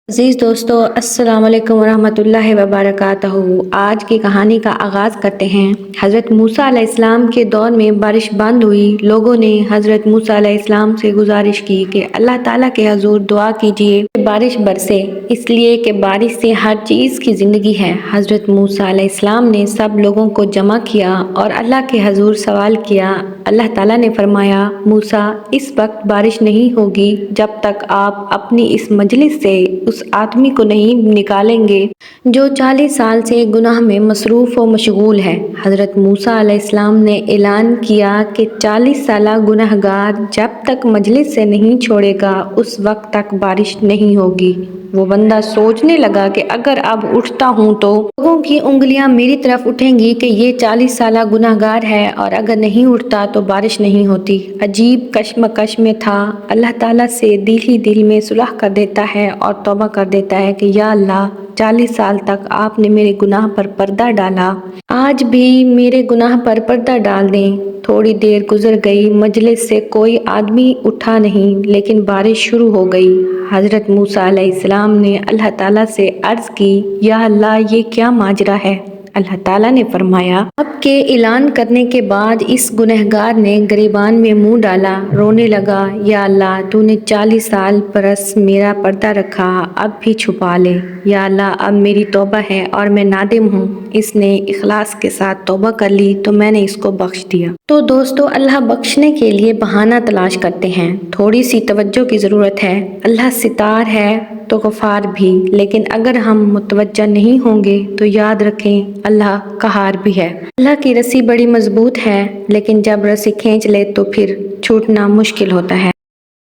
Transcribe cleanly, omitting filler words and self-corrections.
عزیز دوستو، السلام علیکم ورحمۃ اللہ وبرکاتہ۔ آج کی کہانی کا آغاز کرتے ہیں۔ حضرت موسیٰ علیہ السلام کے دور میں بارش بند ہوئی۔ لوگوں نے حضرت موسیٰ علیہ السلام سے گزارش کی کہ اللہ تعالیٰ کے حضور دعا کیجیے کہ بارش برسے، اس لیے کہ بارش سے ہر چیز کی زندگی ہے۔ حضرت موسیٰ علیہ السلام نے سب لوگوں کو جمع کیا اور اللہ کے حضور سوال کیا۔ اللہ تعالیٰ نے فرمایا، موسیٰ، اس وقت بارش نہیں ہوگی جب تک آپ اپنی اس مجلس سے اس آدمی کو نہیں نکالیں گے جو 40 سال سے گناہ میں مصروف و مشغول ہے۔ حضرت موسیٰ علیہ السلام نے اعلان کیا کہ 40 سالہ گناہ گار جب تک مجلس سے نہیں چھوڑے گا اس وقت تک بارش نہیں ہوگی۔ وہ بندہ سوچنے لگا کہ اگر اب اٹھتا ہوں تو لوگوں کی انگلیاں میری طرف اٹھیں گی کہ یہ 40 سالہ گناہ گار ہے، اور اگر نہیں اٹھتا تو بارش نہیں ہوتی۔ عجیب کشمکش میں تھا۔ اللہ تعالیٰ سے دل ہی دل میں صلح کر دیتا ہے اور توبہ کر دیتا ہے کہ یا اللہ، 40 سال تک آپ نے میرے گناہ پر پردہ ڈالا، آج بھی میرے گناہ پر پردہ ڈال دیں۔ تھوڑی دیر گزر گئی، مجلس سے کوئی آدمی اٹھا نہیں، لیکن بارش شروع ہو گئی۔ حضرت موسیٰ علیہ السلام نے اللہ تعالیٰ سے عرض کی، یا اللہ، یہ کیا ماجرا ہے؟ اللہ تعالیٰ نے فرمایا، اب کے اعلان کرنے کے بعد اس گنہگار نے گریبان میں منہ ڈالا، رونے لگا، یا اللہ، تو نے 40 سال برس میرا پردہ رکھا، اب بھی چھپا لے۔ یا اللہ، اب میری توبہ ہے اور میں نادم ہوں۔ اس نے اخلاص کے ساتھ توبہ کر لی تو میں نے اس کو بخش دیا۔ تو دوستو، اللہ بخشنے کے لیے بہانہ تلاش کرتے ہیں۔ تھوڑی سی توجہ کی ضرورت ہے۔ اللہ ستار ہے تو غفار بھی، لیکن اگر ہم متوجہ نہیں ہوں گے تو یاد رکھیں اللہ قہار بھی ہے۔ اللہ کی رسی بڑی مضبوط ہے، لیکن جب رسی کھینچ لے تو پھر چھوٹنا مشکل ہوتا ہے۔